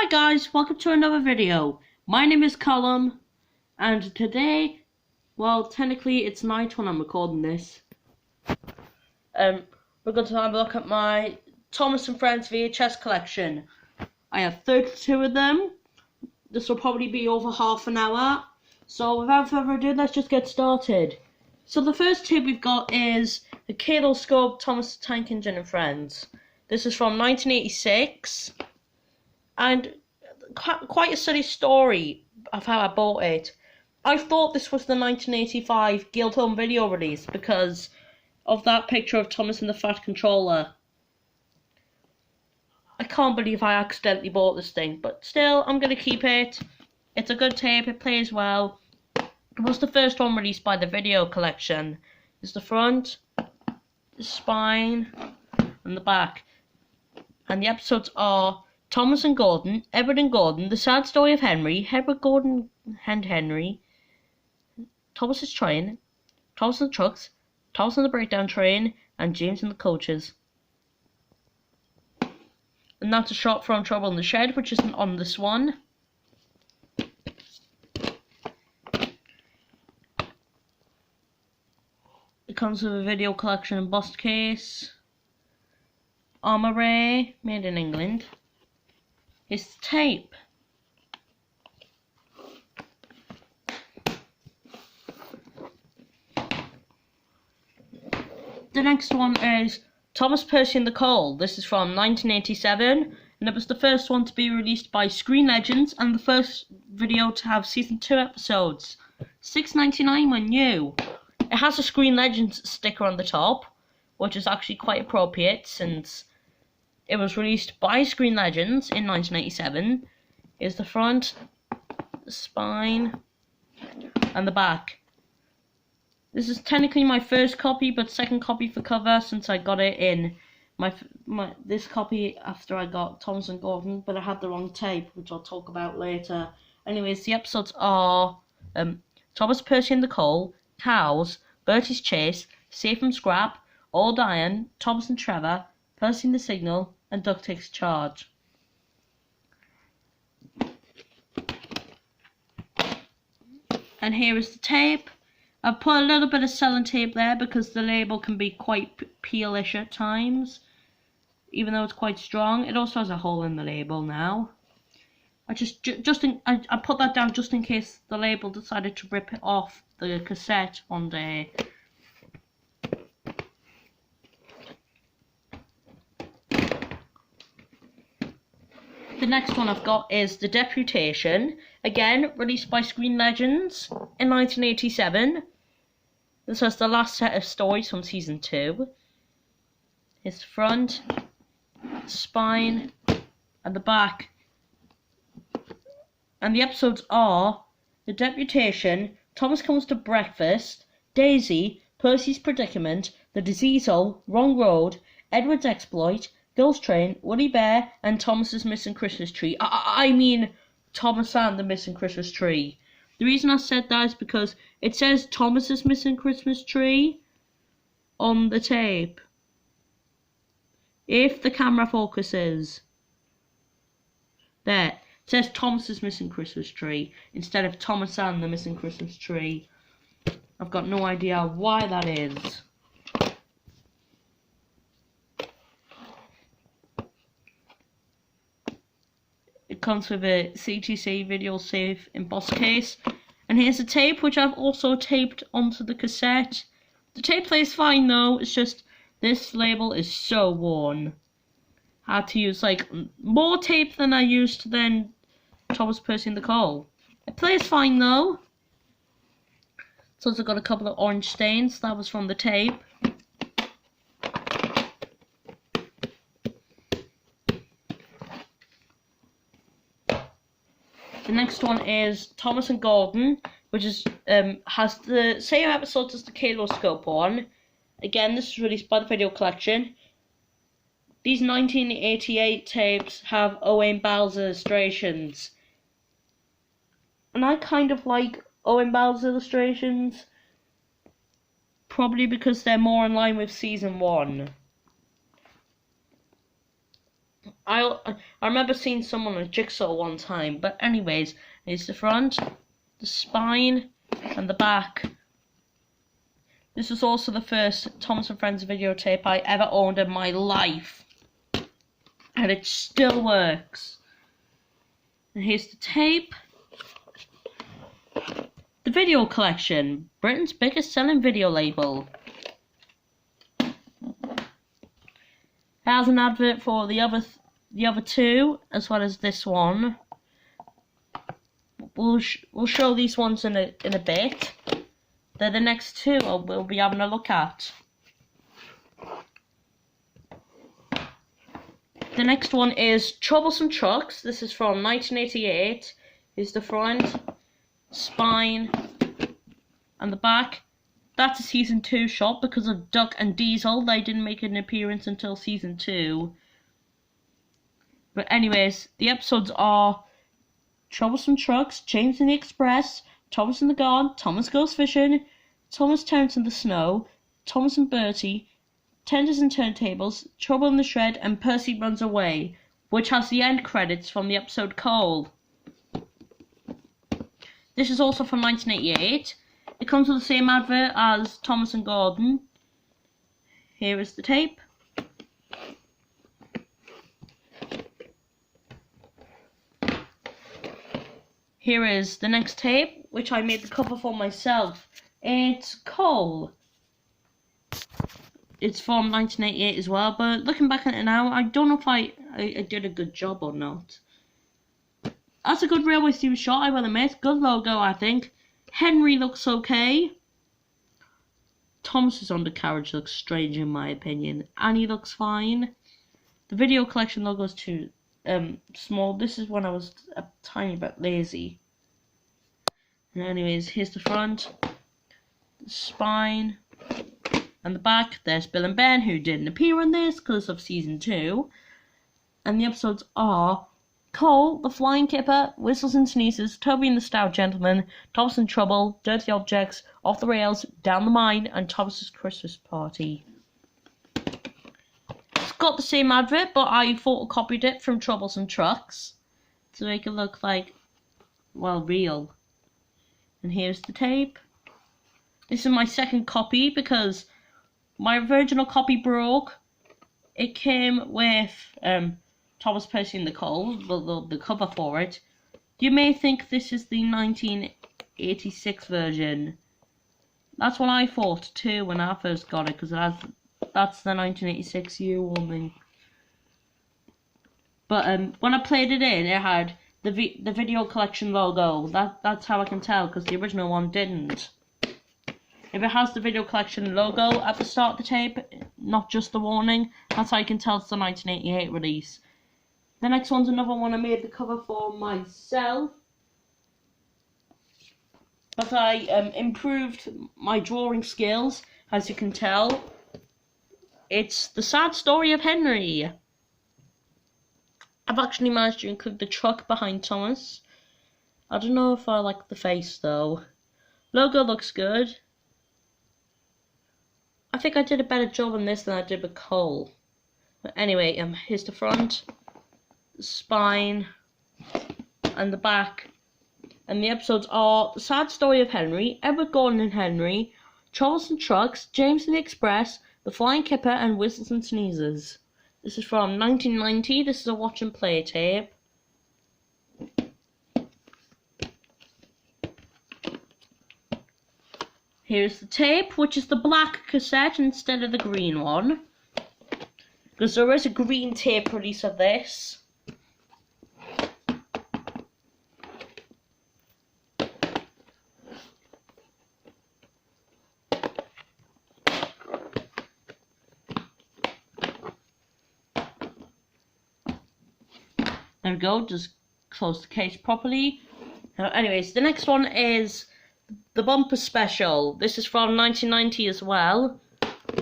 Hi guys, welcome to another video. My name is Callum, and today, well, technically it's night when I'm recording this. We're going to have a look at my Thomas and Friends VHS collection. I have 32 of them. This will probably be over half an hour. So without further ado, let's just get started. So the first tape we've got is the Kaleidoscope Thomas the Tank Engine and Friends. This is from 1986. And quite a silly story of how I bought it. I thought this was the 1985 Guildhall video release because of that picture of Thomas and the Fat Controller. I can't believe I accidentally bought this thing, but still, I'm going to keep it. It's a good tape, it plays well. It was the first one released by the video collection. It's the front, the spine, and the back. And the episodes are Thomas and Gordon, Edward and Gordon, The Sad Story of Henry, Edward, Gordon and Henry, Thomas's Train, Thomas and the Trucks, Thomas and the Breakdown Train, and James and the Coaches. And that's a shot from Trouble in the Shed, which isn't on this one. It comes with a video collection embossed case, armoire, made in England. It's tape. The next one is Thomas Percy and the Coal. This is from 1987, and it was the first one to be released by Screen Legends and the first video to have season 2 episodes. $6.99 when new. It has a Screen Legends sticker on the top, which is actually quite appropriate since it was released by Screen Legends in 1987. Here's the front, the spine, and the back. This is technically my first copy, but second copy for cover since I got it in this copy after I got Thomas and Gordon, but I had the wrong tape, which I'll talk about later. Anyways, the episodes are Thomas Percy and the Coal, Cows, Bertie's Chase, Safe from Scrap, Old Iron, Thomas and Trevor, Percy and the Signal, and Duck Takes Charge. And here is the tape. I've put a little bit of sellotape there because the label can be quite peelish at times, even though it's quite strong. It also has a hole in the label now. I put that down just in case the label decided to rip it off the cassette one day. The next one I've got is The Deputation, again released by Screen Legends in 1987. This was the last set of stories from season 2. Here's the front, the spine, and the back. And the episodes are The Deputation, Thomas Comes to Breakfast, Daisy, Percy's Predicament, The Diseasel, Wrong Road, Edward's Exploit, Girls Train, Woody Bear, and Thomas's Missing Christmas Tree. I mean Thomas and the Missing Christmas Tree. The reason I said that is because it says Thomas's Missing Christmas Tree on the tape. If the camera focuses. There. It says Thomas's Missing Christmas Tree instead of Thomas and the Missing Christmas Tree. I've got no idea why that is. It comes with a CTC video safe embossed case. And here's the tape, which I've also taped onto the cassette. The tape plays fine though, it's just this label is so worn. I had to use like more tape than I used than Thomas Percy and the Coal. It plays fine though. It's also got a couple of orange stains, that was from the tape. The next one is Thomas and Gordon, which is has the same episodes as the Kaleidoscope one. Again, this is released by the video collection. These 1988 tapes have Owen Bell's illustrations. And I kind of like Owen Bell's illustrations. Probably because they're more in line with season 1. I remember seeing someone on a jigsaw one time. But anyways, here's the front, the spine, and the back. This was also the first Thomas and Friends videotape I ever owned in my life. And it still works. And here's the tape. The Video Collection, Britain's biggest selling video label. It has an advert for the other two, as well as this one. We'll show these ones in a bit. They're the next two we'll be having a look at. The next one is Troublesome Trucks. This is from 1988. Here's the front, spine, and the back. That's a season 2 shot because of Duck and Diesel. They didn't make an appearance until season 2. But anyways, the episodes are Troublesome Trucks, James and the Express, Thomas and the Garden, Thomas Goes Fishing, Thomas Terrence in the Snow, Thomas and Bertie, Tenders and Turntables, Trouble in the Shred, and Percy Runs Away, which has the end credits from the episode Cole. This is also from 1988. It comes with the same advert as Thomas and Gordon. Here is the tape. Here is the next tape, which I made the cover for myself. It's Cole. It's from 1988 as well, but looking back at it now, I don't know if I did a good job or not. That's a good Railway Steamer shot, I will admit. Good logo, I think. Henry looks okay. Thomas's undercarriage looks strange in my opinion. Annie looks fine. The Video Collection logo is too small. This is when I was a tiny bit lazy. And anyways, here's the front, the spine, and the back. There's Bill and Ben, who didn't appear in this because of season 2. And the episodes are Cole, the Flying Kipper, Whistles and Sneezes, Toby and the Stout Gentleman, Thomas in Trouble, Dirty Objects, Off the Rails, Down the Mine, and Thomas's Christmas Party. It's got the same advert, but I photocopied it from Troublesome Trucks to make it look like, well, real. And here's the tape. This is my second copy because my original copy broke. It came with Thomas Percy and the Cole, the cover for it. You may think this is the 1986 version. That's what I thought too when I first got it, because that's the 1986 year warning. But when I played it in, it had the Video Collection logo. That's how I can tell, because the original one didn't. If it has the Video Collection logo at the start of the tape, not just the warning, that's how you can tell it's the 1988 release. The next one's another one I made the cover for myself. But I improved my drawing skills, as you can tell. It's The Sad Story of Henry. I've actually managed to include the truck behind Thomas. I don't know if I like the face though. Logo looks good. I think I did a better job on this than I did with Cole. But anyway, here's the front, the spine, and the back. And the episodes are The Sad Story of Henry, Edward Gordon and Henry, Troublesome Trucks, James and the Express, The Flying Kipper, and Whistles and Sneezes. This is from 1990. This is a watch and play tape. Here's the tape, which is the black cassette instead of the green one. Because there is a green tape release of this. There we go, just close the case properly. Anyways, the next one is the Bumper Special. This is from 1990 as well.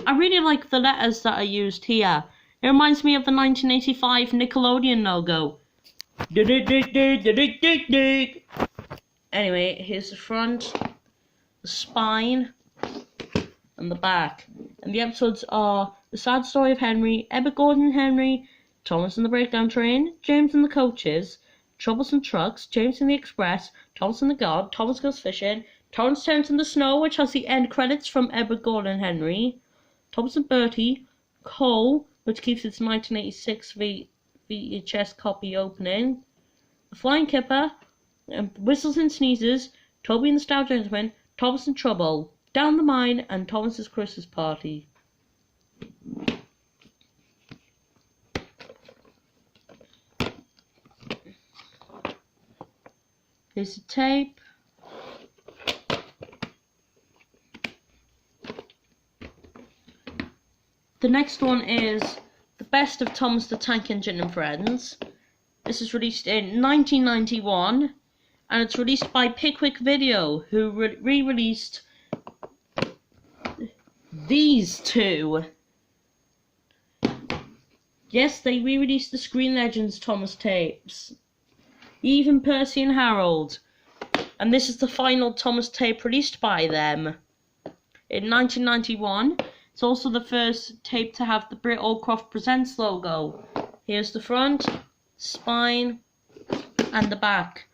I really like the letters that are used here. It reminds me of the 1985 Nickelodeon logo. Anyway, here's the front, the spine, and the back. And the episodes are The Sad Story of Henry, Edward Gordon and Henry, Thomas and the Breakdown Train, James and the Coaches, Troublesome Trucks, James and the Express, Thomas and the God, Thomas Goes Fishing, Thomas Turns in the Snow, which has the end credits from Edward Gordon Henry, Thomas and Bertie, Cole, which keeps its 1986 VHS copy opening, The Flying Kipper, Whistles and Sneezes, Toby and the Stout Gentleman, Thomas in Trouble, Down the Mine, and Thomas's Christmas Party. Here's the tape. The next one is The Best of Thomas the Tank Engine and Friends. This is released in 1991, and it's released by Pickwick Video, who re-released these two. Yes, they re-released the Screen Legends Thomas tapes. Even Percy and Harold. And this is the final Thomas tape released by them. In 1991, it's also the first tape to have the Brit Allcroft Presents logo. Here's the front, spine, and the back.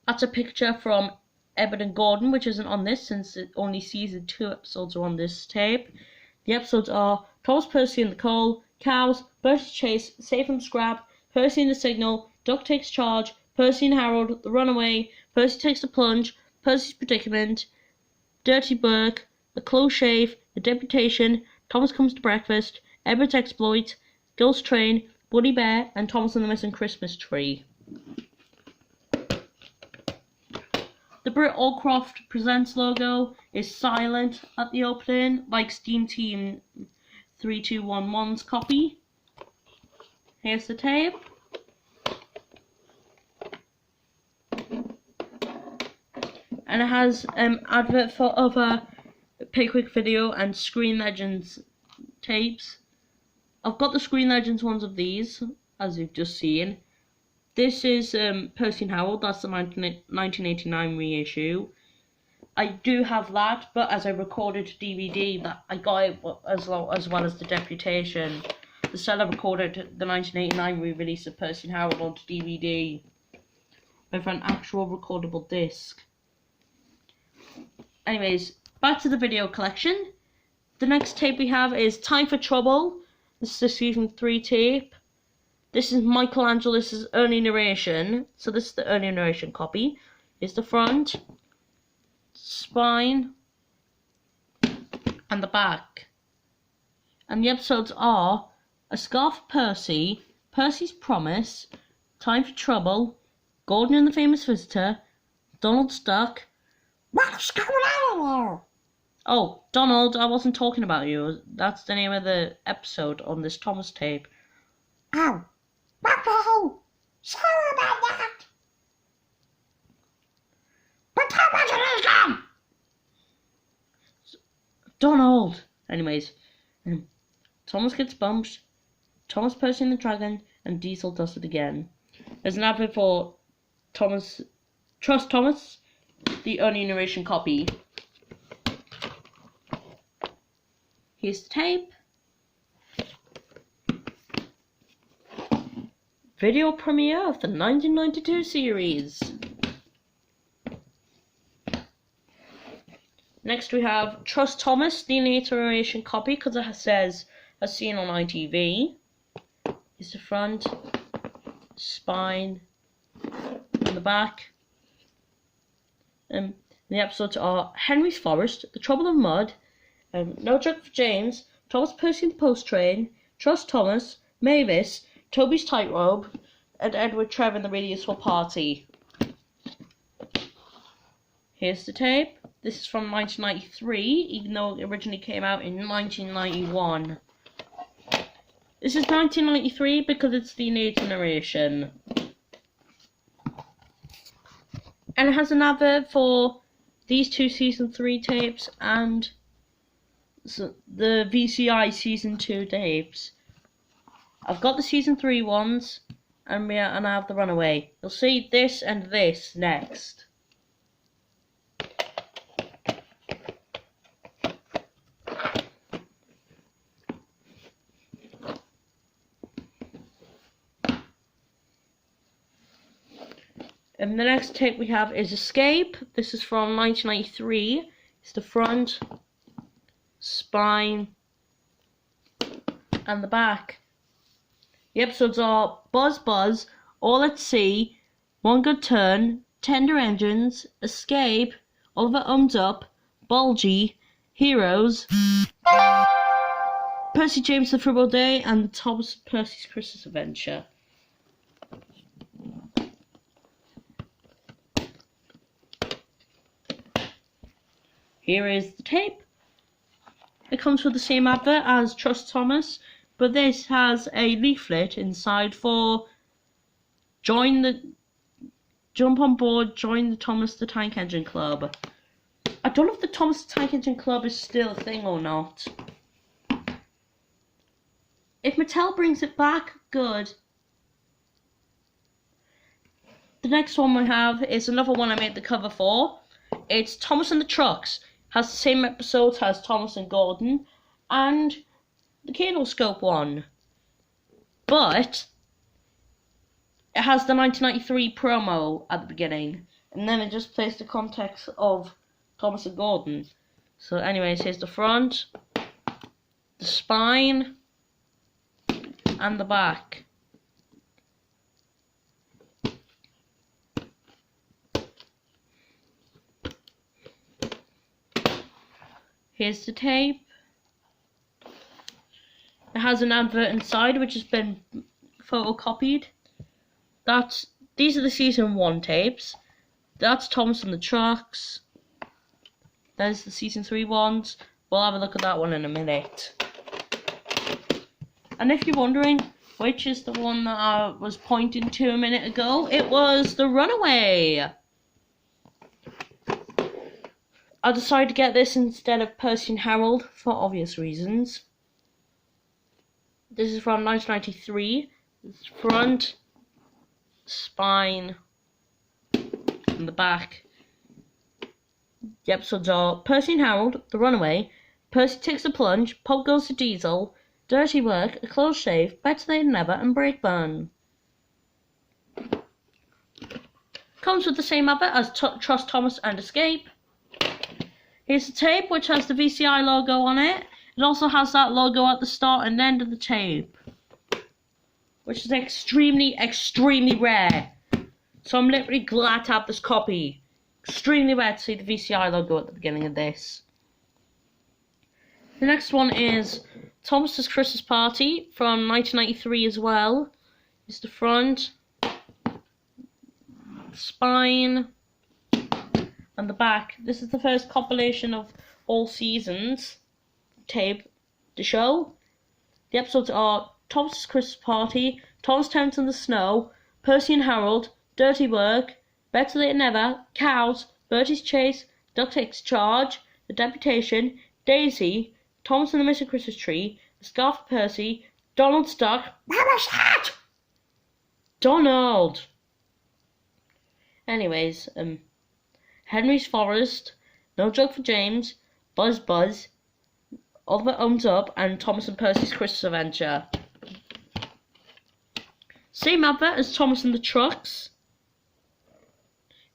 That's a picture from Ebert and Gordon, which isn't on this since it only season 2 episodes are on this tape. The episodes are Thomas, Percy and the Coal, Cows, Bertie Chase, Save from Scrap, Percy and the Signal, Duck Takes Charge, Percy and Harold, The Runaway, Percy Takes the Plunge, Percy's Predicament, Dirty Burke, The Close Shave, The Deputation, Thomas Comes to Breakfast, Everett's Exploit, Ghost Train, Woody Bear, and Thomas and the Missing Christmas Tree. The Brit Allcroft Presents logo is silent at the opening, like Steam Team 3211's copy. Here's the tape. And it has advert for other Pickwick Video and Screen Legends tapes. I've got the Screen Legends ones of these, as you've just seen. This is Percy and Harold, that's the 1989 reissue. I do have that, but as I recorded DVD, that I got it as well as the Deputation. The seller recorded the 1989 re-release of Percy and Harold onto DVD with an actual recordable disc. Anyways, back to the video collection. The next tape we have is Time for Trouble. This is the season 3 tape. This is Michelangelo's early narration. So this is the early narration copy. Here's the front, spine, and the back. And the episodes are A Scarf for Percy, Percy's Promise, Time for Trouble, Gordon and the Famous Visitor, Donald's Duck. What's going on here? Oh, Donald, I wasn't talking about you. That's the name of the episode on this Thomas tape. Oh, what the hell? Sorry about that. But Thomas is gone. Donald. Anyways, Thomas gets bumped. Thomas, Percy and the Dragon, and Diesel does it again. There's an advert for Thomas. Trust Thomas, the early narration copy. Here's the tape. Video premiere of the 1992 series. Next we have Trust Thomas, the narration copy, because it says as seen on ITV. Here's the front, spine, and the back. The episodes are Henry's Forest, The Trouble of Mud, No Joke for James, Thomas, Percy and the Post Train, Trust Thomas, Mavis, Toby's Tightrope, and Edward, Trevor and the Really Useful Party. Here's the tape. This is from 1993, even though it originally came out in 1991. This is 1993 because it's the narration. And it has an advert for these two season 3 tapes and the VCI season 2 tapes. I've got the season 3 ones, and I have the Runaway. You'll see this and this next. And the next tape we have is Escape. This is from 1993. It's the front, spine, and the back. The episodes are Buzz Buzz, All at Sea, One Good Turn, Tender Engines, Escape, Oliver Ums Up, Bulgy, Heroes, Percy James the Fruitful Day, and Thomas Percy's Christmas Adventure. Here is the tape. It comes with the same advert as Trust Thomas, but this has a leaflet inside for jump on board, join the Thomas the Tank Engine Club. I don't know if the Thomas the Tank Engine Club is still a thing or not. If Mattel brings it back, good. The next one we have is another one I made the cover for. It's Thomas and the Trucks. Has the same episodes as Thomas and Gordon and the Kaleidoscope one. But it has the 1993 promo at the beginning, and then it just plays the context of Thomas and Gordon. So anyways, here's the front, the spine, and the back. Here's the tape. It has an advert inside which has been photocopied. These are the season 1 tapes. That's Thomas and the Trucks. There's the season 3 ones. We'll have a look at that one in a minute. And if you're wondering which is the one that I was pointing to a minute ago, it was The Runaway. I decided to get this instead of Percy and Harold for obvious reasons. This is from 1993. It's front, spine, and the back. The episodes are Percy and Harold, The Runaway, Percy Takes a Plunge, Pop Goes to Diesel, Dirty Work, A Close Shave, Better Than Never, and Breakburn. Comes with the same advert as Trust Thomas and Escape. Here's the tape, which has the VCI logo on it. It also has that logo at the start and end of the tape, which is extremely, extremely rare. So I'm literally glad to have this copy. Extremely rare to see the VCI logo at the beginning of this. The next one is Thomas's Christmas Party from 1993 as well. It's the front, spine, and the back. This is the first compilation of all seasons tape to show. The episodes are Thomas's Christmas Party, Thomas Towns in the Snow, Percy and Harold, Dirty Work, Better Than Never, Cows, Bertie's Chase, Duck Takes Charge, The Deputation, Daisy, Thomas and the Missing Christmas Tree, The Scarf for Percy, Donald's Duck, Mama's Hat! Donald! Anyways, Henry's Forest, No Joke for James, Buzz Buzz, Oliver Ums Up, and Thomas and Percy's Christmas Adventure. Same advert as Thomas and the Trucks.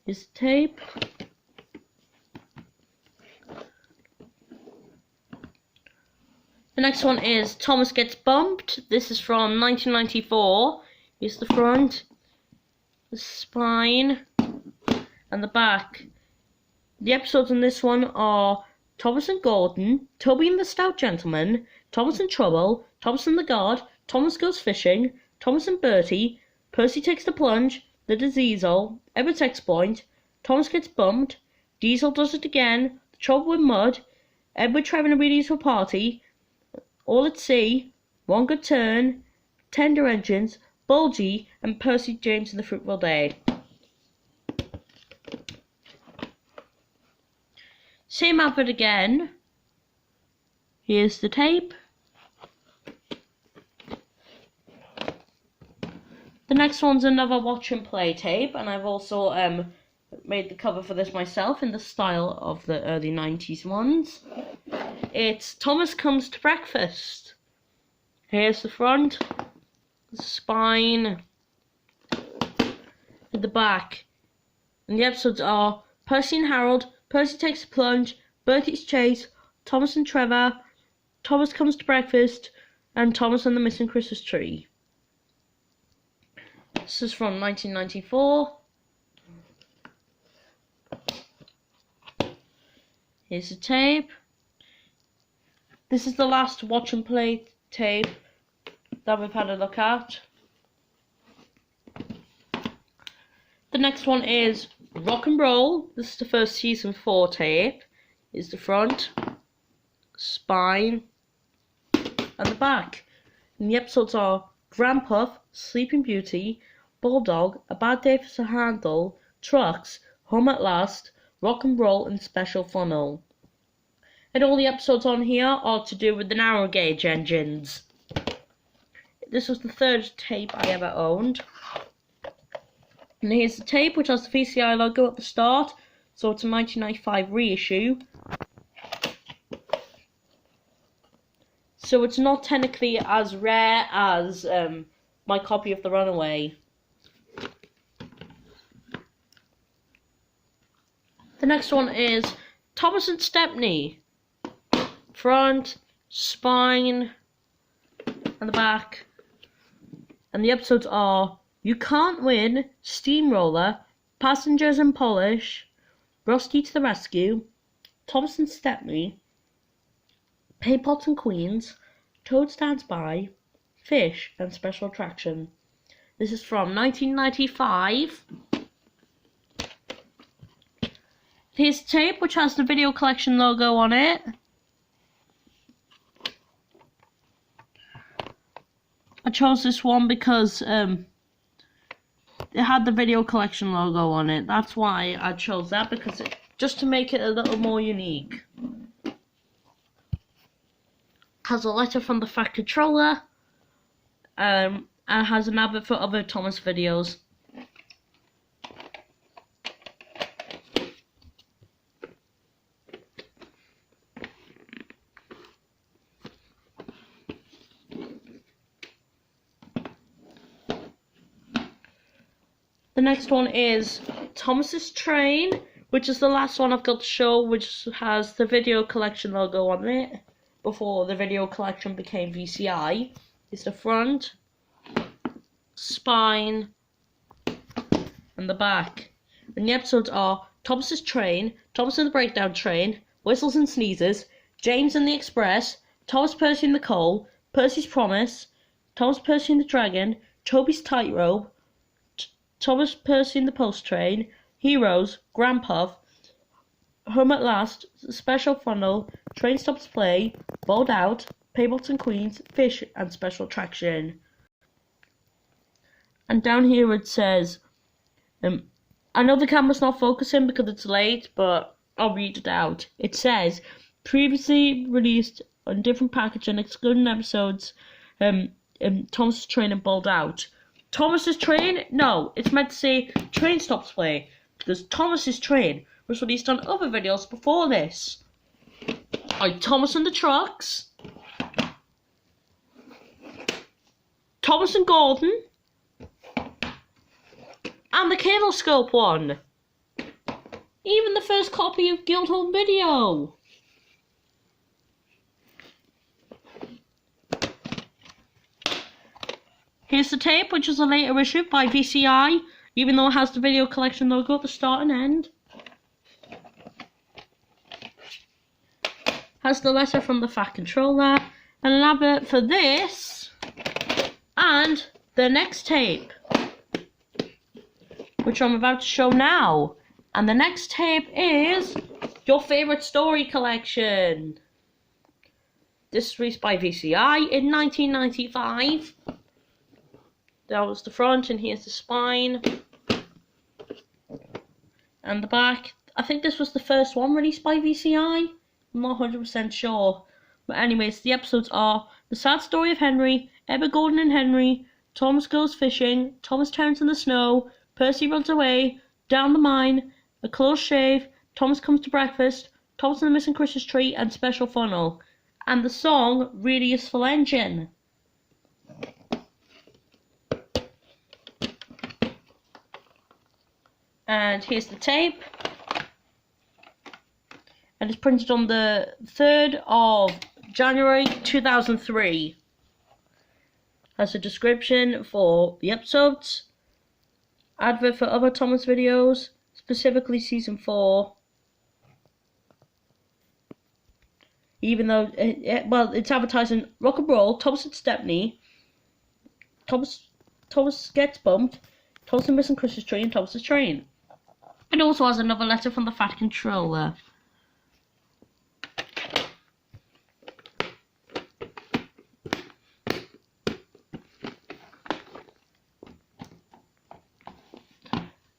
Here's the tape. The next one is Thomas Gets Bumped. This is from 1994. Here's the front, the spine, and the back. The episodes in this one are Thomas and Gordon, Toby and the Stout Gentleman, Thomas in Trouble, Thomas and the God, Thomas Goes Fishing, Thomas and Bertie, Percy Takes the Plunge, The Diesel, Edward's Exploit, Thomas Gets Bumped, Diesel Does It Again, The Trouble with Mud, Edward Trevor and a Beautiful Party, All at Sea, One Good Turn, Tender Engines, Bulgy, and Percy James and the Fruitful Day. Same advert again. Here's the tape. The next one's another watch and play tape, and I've also made the cover for this myself in the style of the early 90s ones. It's Thomas Comes to Breakfast. Here's the front, the spine, and the back. And the episodes are Percy and Harold, Percy Takes a Plunge, Bertie's Chase, Thomas and Trevor, Thomas Comes to Breakfast, and Thomas and the Missing Christmas Tree. This is from 1994. Here's the tape. This is the last watch and play tape that we've had a look at. The next one is Rock and Roll. This is the first season 4 tape. Here's the front, spine, and the back. And the episodes are Grandpuff, Sleeping Beauty, Bulldog, A Bad Day for Sir Handel, Trucks, Home at Last, Rock and Roll, and Special Funnel. And all the episodes on here are to do with the narrow gauge engines. This was the third tape I ever owned. And here's the tape, which has the VCI logo at the start, so it's a 1995 reissue. So it's not technically as rare as my copy of The Runaway. The next one is Thomas and Stepney. Front, spine, and the back. And the episodes are You Can't Win, Steamroller, Passengers and Polish, Rusty to the Rescue, Thomas and Stepney, Paypots and Queens, Toad Stands By, Fish, and Special Attraction. This is from 1995. Here's the tape, which has the video collection logo on it. I chose this one because it had the video collection logo on it. That's why I chose that, because just to make it a little more unique. Has a letter from the Fat Controller, and has an advert for other Thomas videos. The next one is Thomas's Train, which is the last one I've got to show, which has the video collection logo on it, before the video collection became VCI. It's the front, spine, and the back. And the episodes are Thomas's Train, Thomas and the Breakdown Train, Whistles and Sneezes, James and the Express, Thomas Percy and the Coal, Percy's Promise, Thomas Percy and the Dragon, Toby's Tightrope, Thomas Percy and the Post Train, Heroes, Grandpuff, Home at Last, Special Funnel, Train Stops Play, Bowled Out, Paybots and Queens, Fish, and Special Attraction. And down here it says, I know the camera's not focusing because it's late, but I'll read it out. It says, previously released on different packaging, excluding episodes, Thomas's Train and Bowled Out. Thomas's Train? No, it's meant to say Train Stops Play, because Thomas's Train was released on other videos before this. Like Thomas and the Trucks, Thomas and Gordon, and the Kaleidoscope one. Even the first copy of Guildhall Video. Here's the tape, which is a later issue by VCI, even though it has the video collection logo at the start and end. Has the letter from the Fat Controller, and an advert for this, and the next tape, which I'm about to show now. And the next tape is Your Favourite Story Collection. This was released by VCI in 1995. That was the front, and here's the spine and the back. I think this was the first one released by VCI. I'm not 100% sure. But anyways, the episodes are The Sad Story of Henry, Ebba Gordon and Henry, Thomas Goes Fishing, Thomas Turns in the Snow, Percy Runs Away, Down the Mine, A Close Shave, Thomas Comes to Breakfast, Thomas and the Missing Christmas Tree, and Special Funnel. And the song, Really Useful Engine. And here's the tape. And it's printed on the 3rd of January 2003. Has a description for the episodes, advert for other Thomas videos, specifically season 4. Even though, it's advertising Rock and Roll, Thomas and Stepney, Thomas Gets Bumped, Thomas and Missing Christmas Tree, and Thomas's Train. It also has another letter from the Fat Controller.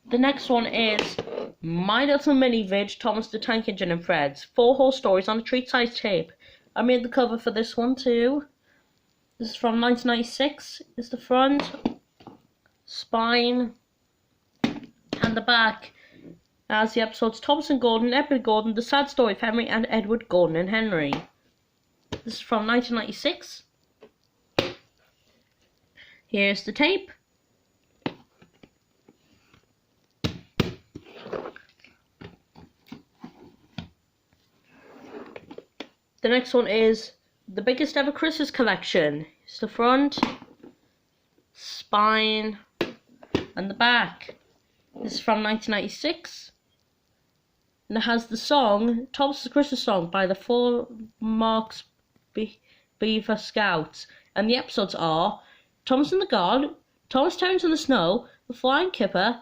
The next one is My Little Mini Vid, Thomas the Tank Engine and Friends. 4 whole stories on a treat-sized tape. I made the cover for this one too. This is from 1996. It's the front, spine, and the back. As the episodes Thomas and Gordon, Edward Gordon, The Sad Story of Henry, and Edward Gordon and Henry. This is from 1996. Here's the tape. The next one is The Biggest Ever Christmas Collection. It's the front, spine, and the back. This is from 1996. And it has the song, Thomas' Christmas Song by the 4 Marks Beaver Scouts. And the episodes are Thomas and the God, Thomas Terrence in the Snow, The Flying Kipper,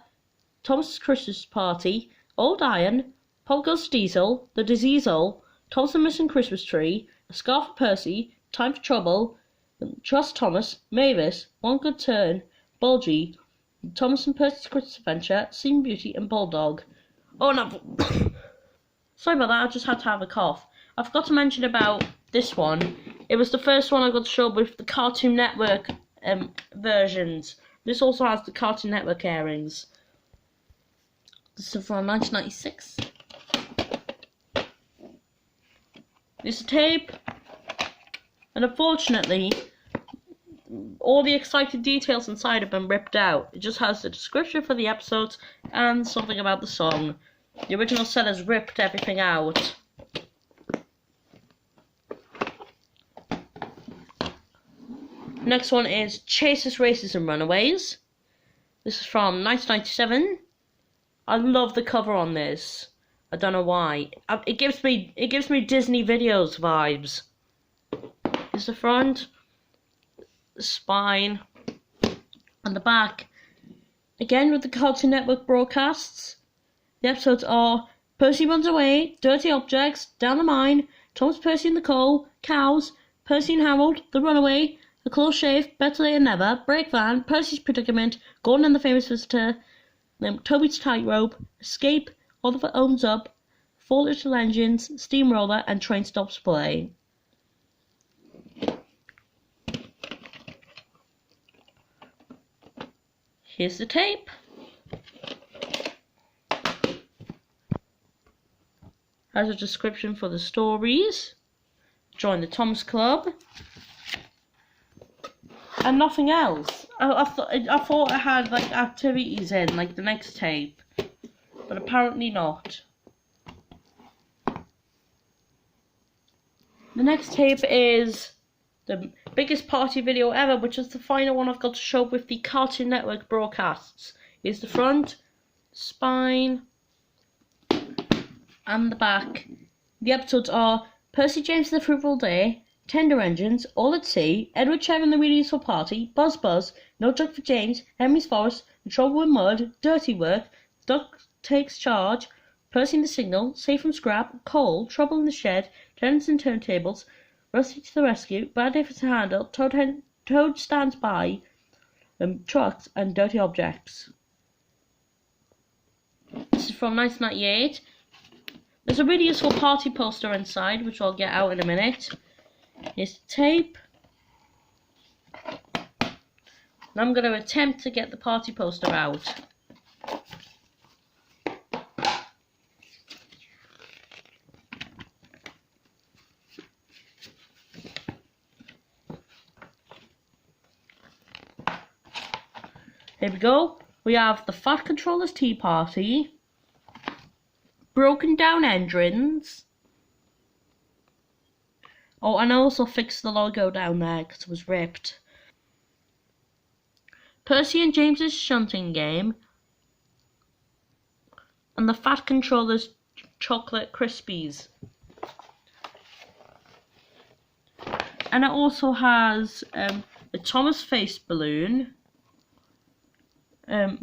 Thomas' Christmas Party, Old Iron, Pop Goes Diesel, The Diseasel, Thomas and Missing Christmas Tree, A Scarf for Percy, Time for Trouble, Trust Thomas, Mavis, One Good Turn, Bulgy, Thomas and Percy's Christmas Adventure, Sleeping Beauty, and Bulldog. Oh no, sorry about that, I just had to have a cough. I forgot to mention about this one. It was the first one I got to show with the Cartoon Network versions. This also has the Cartoon Network airings. This is from 1996. This is a tape, and unfortunately, all the exciting details inside have been ripped out. It just has the description for the episodes and something about the song. The original sellers ripped everything out. Next one is Chasers, Races and Runaways. This is from 1997. I love the cover on this. I don't know why. It gives me Disney videos vibes. Here's the front, the spine, and the back. Again with the Cartoon Network broadcasts. The episodes are Percy Runs Away, Dirty Objects, Down the Mine, Thomas, Percy and the Coal, Cows, Percy and Harold, The Runaway, A Close Shave, Better Late Than Never, Break Van, Percy's Predicament, Gordon and the Famous Visitor, Toby's Tightrope, Escape, Oliver Owns Up, 4 Little Engines, Steamroller, and Train Stops Play. Here's the tape. Has a description for the stories. Join the Thomas Club. And nothing else. I thought it had like activities in, like the next tape. But apparently not. The next tape is the biggest party video ever, which is the final one I've got to show with the Cartoon Network broadcasts. Here's the front, spine, and the back. The episodes are Percy James and the Fruitful Day, Tender Engines, All at Sea, Edward Cher and the Really Useful Party, Buzz Buzz, No Joke for James, Henry's Forest, The Trouble with Mud, Dirty Work, Duck Takes Charge, Percy and the Signal, Safe from Scrap, Coal, Trouble in the Shed, Tenants and Turntables, Rusty to the Rescue, Bad Day for to Handle, Toad Stands By, Trucks, and Dirty Objects. This is from 1998. There's a really useful party poster inside, which I'll get out in a minute. Here's the tape. And I'm going to attempt to get the party poster out. Here we go. We have the Fat Controller's Tea Party, Broken Down Engines. Oh, and I also fixed the logo down there because it was ripped. Percy and James's Shunting Game, and the Fat Controller's Chocolate Krispies. And it also has the Thomas Face Balloon. It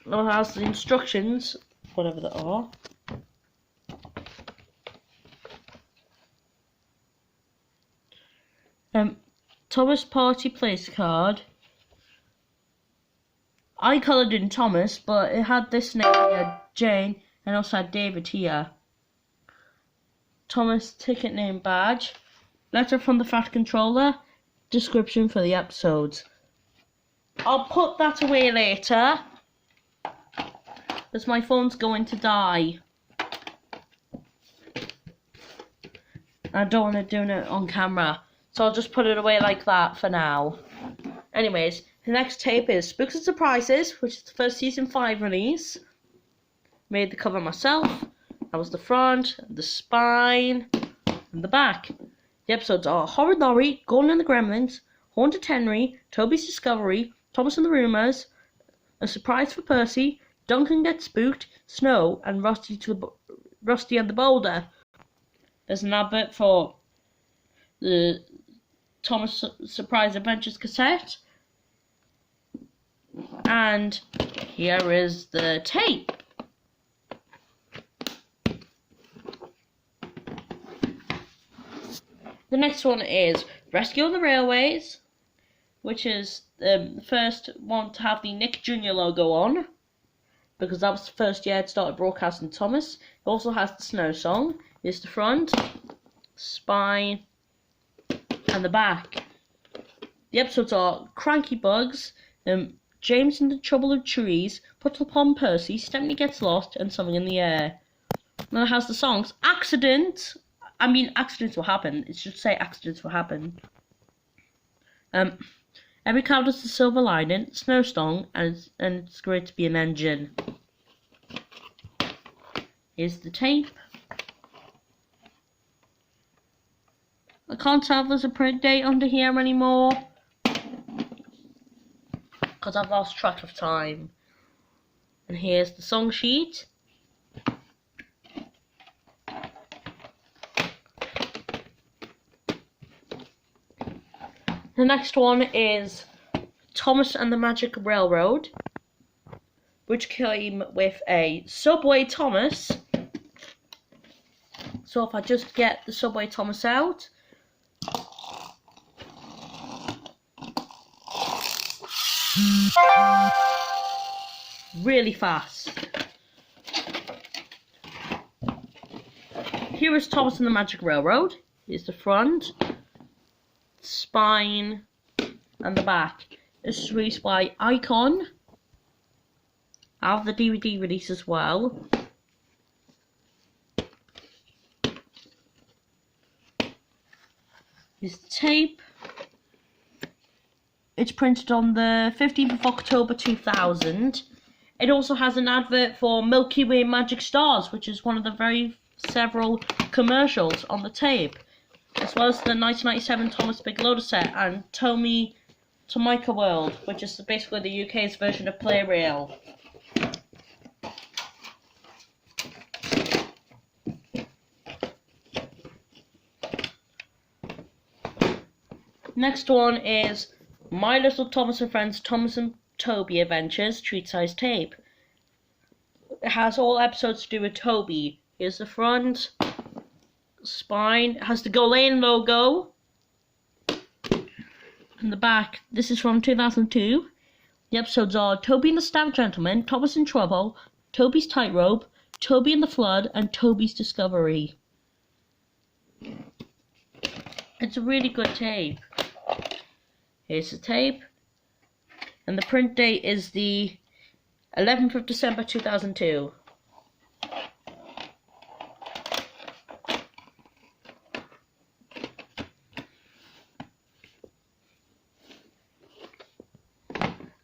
has the instructions, whatever they are. Thomas Party Place card. I coloured in Thomas, but it had this name here, Jane, and also had David here. Thomas ticket name badge. Letter from the Fat Controller. Description for the episodes. I'll put that away later, because my phone's going to die. I don't want to do it on camera, so I'll just put it away like that for now. Anyways, the next tape is Spooks and Surprises, which is the first season 5 release. Made the cover myself. That was the front, the spine, and the back. The episodes are Horrid Laurie, Gordon and the Gremlins, Haunted Henry, Toby's Discovery, Thomas and the Rumours, A Surprise for Percy, Duncan Gets Spooked, Snow, and Rusty and the Boulder. There's an advert for the Thomas Surprise Adventures cassette. And here is the tape. The next one is Rescue on the Railways, which is the first one to have the Nick Jr. logo on, because that was the first year it started broadcasting Thomas. It also has the Snow Song. Here's the front, spine, and the back. The episodes are Cranky Bugs, James in the Trouble of Trees, Put Upon Percy, Stephanie Gets Lost, and Something in the Air. Then it has the songs Accidents Will Happen. It should say Accidents Will Happen. Every Cloud Has a Silver Lining, Snowstorm, and It's Great to Be an Engine. Here's the tape. I can't tell if there's a print date under here anymore, because I've lost track of time. And here's the song sheet. The next one is Thomas and the Magic Railroad, which came with a Subway Thomas. So if I just get the Subway Thomas out. Really fast. Here is Thomas and the Magic Railroad. Here's the front, spine, and the back. This is released by Icon. I have the DVD release as well. Here's the tape. It's printed on the 15th of October 2000. It also has an advert for Milky Way Magic Stars, which is one of the several commercials on the tape, as well as the 1997 Thomas Big Loader set and Tomica World, which is basically the UK's version of Play Rail. Next one is My Little Thomas and Friends Thomas and Toby Adventures Treat Size Tape. It has all episodes to do with Toby. Here's the front, spine. It has the Golain logo. And the back. This is from 2002. The episodes are Toby and the Stout Gentleman, Thomas in Trouble, Toby's Tightrope, Toby and the Flood, and Toby's Discovery. It's a really good tape. Here's the tape. And the print date is the 11th of December 2002.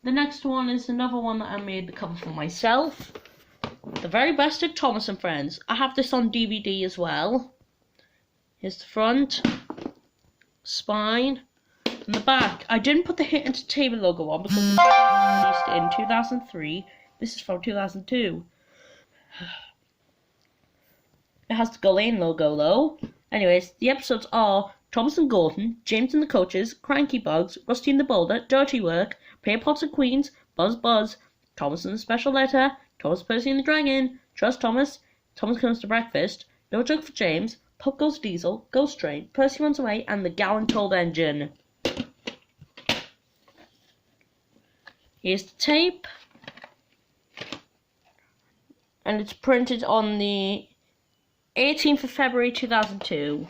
The next one is another one that I made the cover for myself. The Very Best of Thomas and Friends. I have this on DVD as well. Here's the front, spine, and the back. I didn't put the Hit Entertainment logo on because it was released in 2003. This is from 2002. It has the Ghislaine logo though. Anyways, the episodes are Thomas and Gordon, James and the Coaches, Cranky Bugs, Rusty and the Boulder, Dirty Work, Prayer Pots and Queens, Buzz Buzz, Thomas and the Special Letter, Thomas Percy and the Dragon, Trust Thomas, Thomas Comes to Breakfast, No Joke for James, Pop Goes Diesel, Ghost Train, Percy Runs Away, and the Gallant Old Engine. Here's the tape. And it's printed on the 18th of February 2002.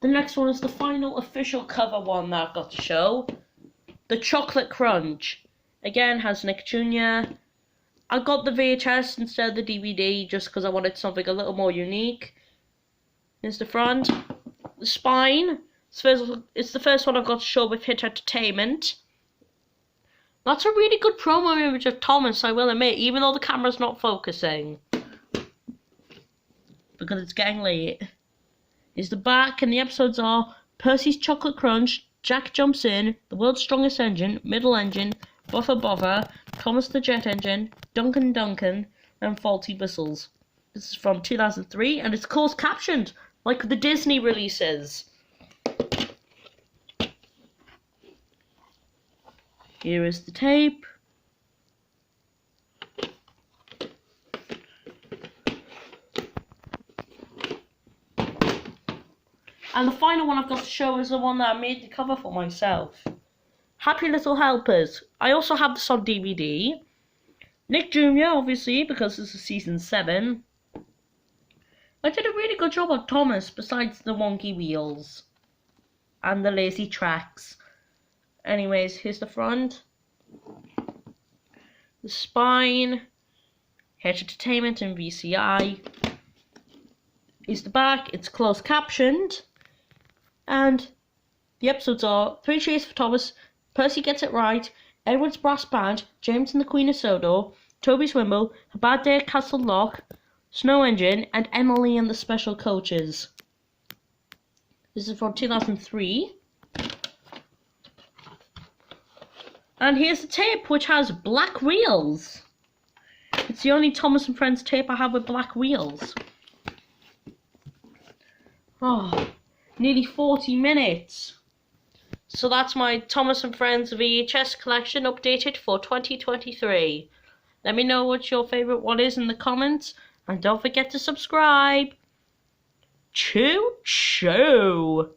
The next one is the final official cover one that I've got to show. The Chocolate Crunch. Again, has Nick Jr. I got the VHS instead of the DVD just because I wanted something a little more unique. Here's the front. The spine. It's the first one I've got to show with Hit Entertainment. That's a really good promo image of Thomas, I will admit, even though the camera's not focusing. Because it's getting late. Here's the back, and the episodes are Percy's Chocolate Crunch, Jack Jumps In, The World's Strongest Engine, Middle Engine, Buffer Bother, Thomas the Jet Engine, Duncan Duncan, and Faulty Whistles. This is from 2003, and it's closed captioned, like the Disney releases. Here is the tape. And the final one I've got to show is the one that I made the cover for myself. Happy Little Helpers. I also have this on DVD. Nick Jr., obviously, because this is season 7. I did a really good job on Thomas, besides the wonky wheels. And the lazy tracks. Anyways, here's the front. The spine. Hit Entertainment and VCI. Here's the back. It's closed captioned. And the episodes are 3 Cheers for Thomas, Percy Gets It Right, Edward's Brass Band, James and the Queen of Sodor, Toby's Wimble, A Bad Day at Castle Lock, Snow Engine, and Emily and the Special Coaches. This is from 2003. And here's the tape, which has black wheels. It's the only Thomas and Friends tape I have with black wheels. Oh, nearly 40 minutes. So that's my Thomas and Friends VHS collection updated for 2023. Let me know what your favourite one is in the comments. And don't forget to subscribe. Choo-choo!